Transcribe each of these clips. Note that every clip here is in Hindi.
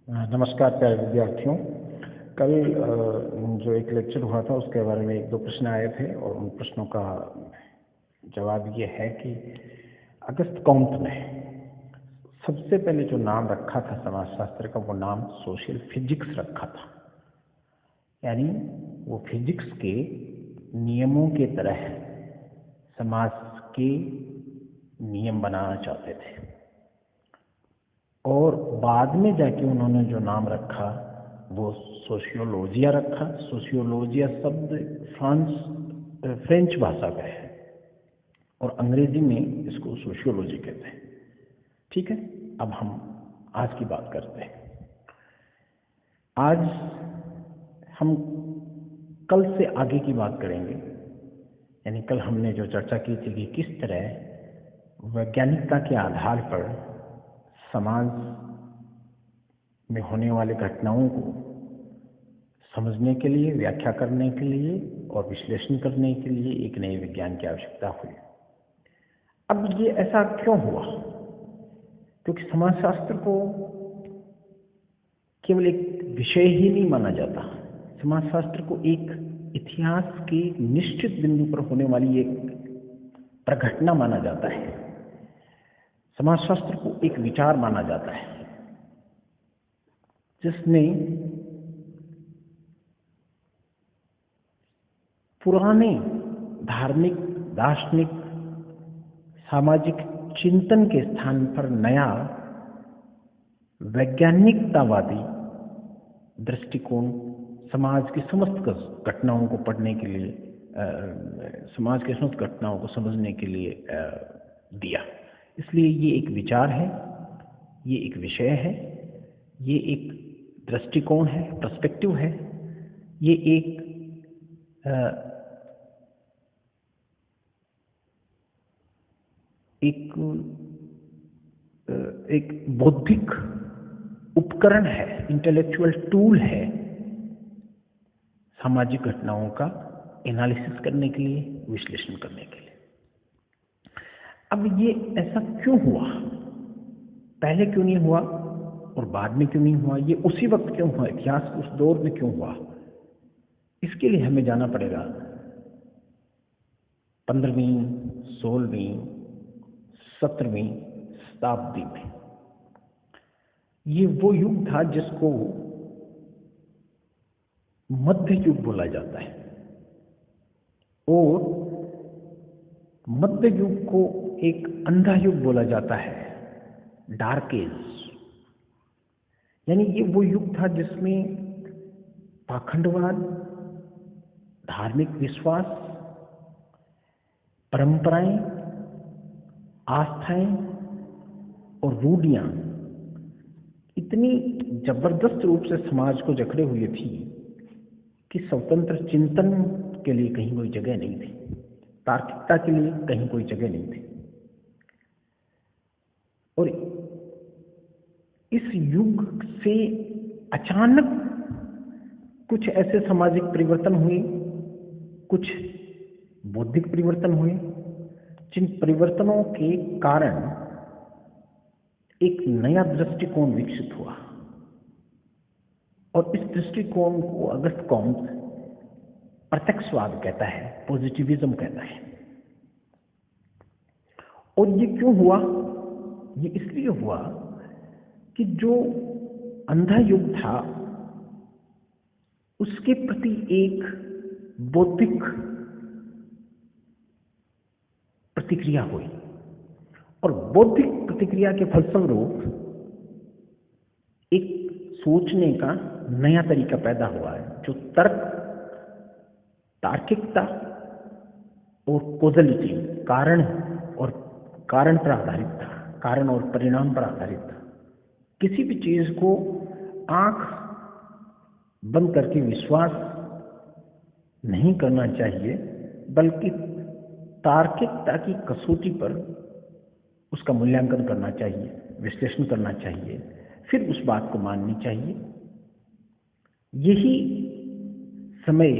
नमस्कार प्यारे विद्यार्थियों। कल जो एक लेक्चर हुआ था उसके बारे में एक दो प्रश्न आए थे और उन प्रश्नों का जवाब ये है कि अगस्त कॉम्ट ने सबसे पहले जो नाम रखा था समाजशास्त्र का, वो नाम सोशल फिजिक्स रखा था। यानी वो फिजिक्स के नियमों के तरह समाज के नियम बनाना चाहते थे और बाद में जाके उन्होंने जो नाम रखा वो सोशियोलॉजिया रखा। सोशियोलॉजिया शब्द फ्रेंच भाषा का है और अंग्रेजी में इसको सोशियोलॉजी कहते हैं। ठीक है, अब हम आज की बात करते हैं। आज हम कल से आगे की बात करेंगे। यानी कल हमने जो चर्चा की थी कि किस तरह वैज्ञानिकता के आधार पर समाज में होने वाली घटनाओं को समझने के लिए, व्याख्या करने के लिए और विश्लेषण करने के लिए एक नए विज्ञान की आवश्यकता हुई। अब ये ऐसा क्यों हुआ? क्योंकि समाजशास्त्र को केवल एक विषय ही नहीं माना जाता। समाजशास्त्र को एक इतिहास के निश्चित बिंदु पर होने वाली एक प्रघटना माना जाता है। समाजशास्त्र को एक विचार माना जाता है जिसने पुराने धार्मिक, दार्शनिक, सामाजिक चिंतन के स्थान पर नया वैज्ञानिकतावादी दृष्टिकोण समाज की समस्त घटनाओं को पढ़ने के लिए, समाज के समस्त घटनाओं को समझने के लिए दिया। इसलिए ये एक विचार है, ये एक विषय है, ये एक दृष्टिकोण है, पर्सपेक्टिव है, ये एक बौद्धिक उपकरण है, इंटेलेक्चुअल टूल है सामाजिक घटनाओं का एनालिसिस करने के लिए, विश्लेषण करने के लिए। अब ये ऐसा क्यों हुआ? पहले क्यों नहीं हुआ और बाद में क्यों नहीं हुआ? ये उसी वक्त क्यों हुआ? इतिहास उस दौर में क्यों हुआ? इसके लिए हमें जाना पड़ेगा 15वीं, 16वीं, 17वीं शताब्दी में। ये वो युग था जिसको मध्य युग बोला जाता है और मध्य युग को एक अंधा युग बोला जाता है, डार्क एज। यानी ये वो युग था जिसमें पाखंडवाद, धार्मिक विश्वास, परंपराएं, आस्थाएं और रूढ़ियां इतनी जबरदस्त रूप से समाज को जकड़े हुए थी कि स्वतंत्र चिंतन के लिए कहीं कोई जगह नहीं थी, तार्किकता के लिए कहीं कोई जगह नहीं थी। और इस युग से अचानक कुछ ऐसे सामाजिक परिवर्तन हुए, कुछ बौद्धिक परिवर्तन हुए, जिन परिवर्तनों के कारण एक नया दृष्टिकोण विकसित हुआ और इस दृष्टिकोण को अगस्त कॉम्ट प्रत्यक्षवाद कहता है, पॉजिटिविज्म कहता है। और ये क्यों हुआ? ये इसलिए हुआ कि जो अंधा युग था उसके प्रति एक बौद्धिक प्रतिक्रिया हुई और बौद्धिक प्रतिक्रिया के फलस्वरूप एक सोचने का नया तरीका पैदा हुआ है जो तार्किकता और कॉजलिटी, कारण पर आधारित था, कारण और परिणाम पर आधारित था। किसी भी चीज को आंख बंद करके विश्वास नहीं करना चाहिए, बल्कि तार्किकता की कसौटी पर उसका मूल्यांकन करना चाहिए, विश्लेषण करना चाहिए, फिर उस बात को माननी चाहिए। यही समय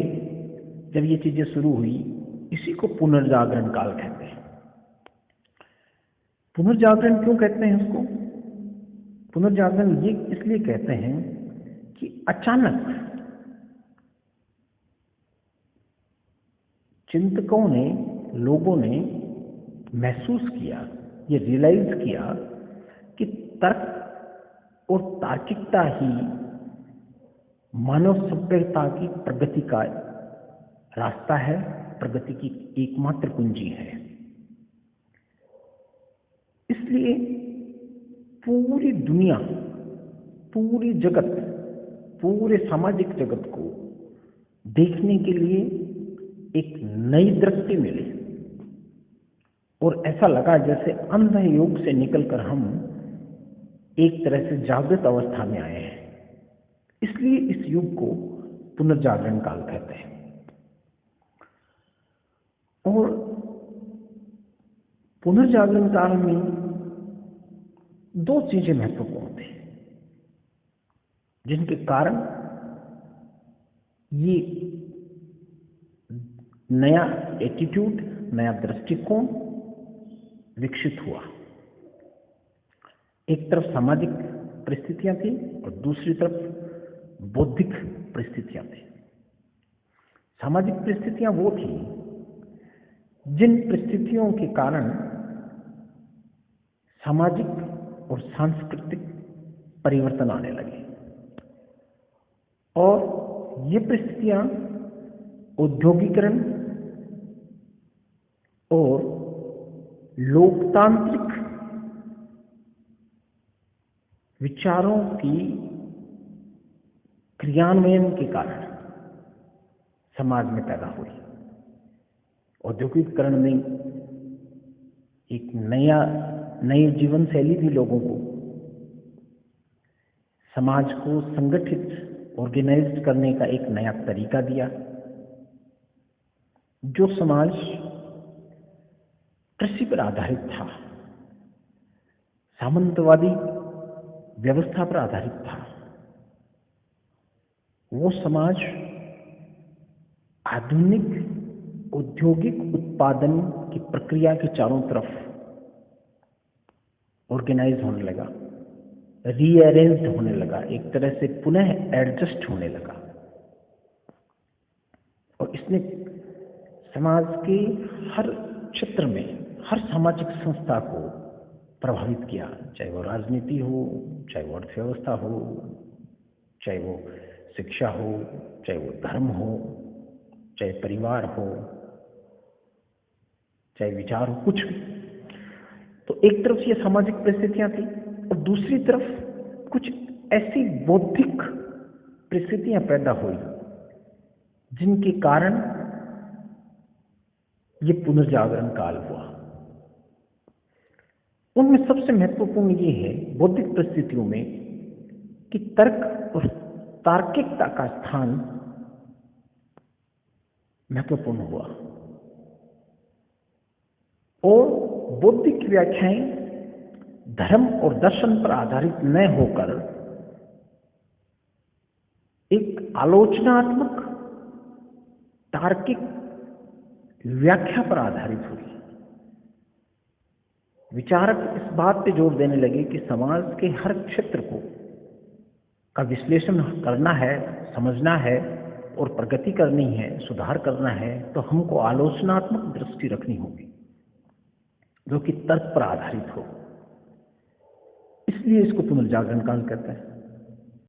जब ये चीजें शुरू हुई, इसी को पुनर्जागरण काल कहते हैं। पुनर्जागरण क्यों कहते हैं इसको? पुनर्जागरण ये इसलिए कहते हैं कि अचानक चिंतकों ने, लोगों ने महसूस किया, ये रियलाइज किया कि तर्क और तार्किकता ही मानव सभ्यता की प्रगति का रास्ता है, प्रगति की एकमात्र कुंजी है। इसलिए पूरी दुनिया, पूरी जगत, पूरे सामाजिक जगत को देखने के लिए एक नई दृष्टि मिली और ऐसा लगा जैसे अंध योग से निकलकर हम एक तरह से जागृत अवस्था में आए हैं। इसलिए इस युग को पुनर्जागरण काल कहते हैं। और पुनर्जागरण काल में दो चीजें महत्वपूर्ण थी जिनके कारण ये नया एटीट्यूड, नया दृष्टिकोण विकसित हुआ। एक तरफ सामाजिक परिस्थितियां थी और दूसरी तरफ बौद्धिक परिस्थितियां थी। सामाजिक परिस्थितियां वो थी जिन परिस्थितियों के कारण सामाजिक और सांस्कृतिक परिवर्तन आने लगे, और ये परिस्थितियां औद्योगिकरण और लोकतांत्रिक विचारों की क्रियान्वयन के कारण समाज में पैदा हुई। औद्योगिकरण में एक नई जीवन शैली भी लोगों को, समाज को संगठित, ऑर्गेनाइज्ड करने का एक नया तरीका दिया। जो समाज कृषि पर आधारित था, सामंतवादी व्यवस्था पर आधारित था, वो समाज आधुनिक औद्योगिक उत्पादन की प्रक्रिया के चारों तरफ ऑर्गेनाइज होने लगा, रीअरेंज्ड होने लगा, एक तरह से पुनः एडजस्ट होने लगा। और इसने समाज के हर क्षेत्र में, हर सामाजिक संस्था को प्रभावित किया, चाहे वो राजनीति हो, चाहे वो अर्थव्यवस्था हो, चाहे वो शिक्षा हो, चाहे वो धर्म हो, चाहे परिवार हो, चाहे विचार हो, कुछ भी। तो एक तरफ ये सामाजिक परिस्थितियां थी और दूसरी तरफ कुछ ऐसी बौद्धिक परिस्थितियां पैदा हुई जिनके कारण ये पुनर्जागरण काल हुआ। उनमें सबसे महत्वपूर्ण ये है बौद्धिक परिस्थितियों में कि तर्क और तार्किकता का स्थान महत्वपूर्ण हुआ और बौद्धिक व्याख्याएं धर्म और दर्शन पर आधारित न होकर एक आलोचनात्मक तार्किक व्याख्या पर आधारित हुई। विचारक इस बात पे जोर देने लगे कि समाज के हर क्षेत्र का विश्लेषण करना है, समझना है और प्रगति करनी है, सुधार करना है, तो हमको आलोचनात्मक दृष्टि रखनी होगी जो कि तर्क पर आधारित हो। इसलिए इसको पुनर्जागरण काल कहते हैं।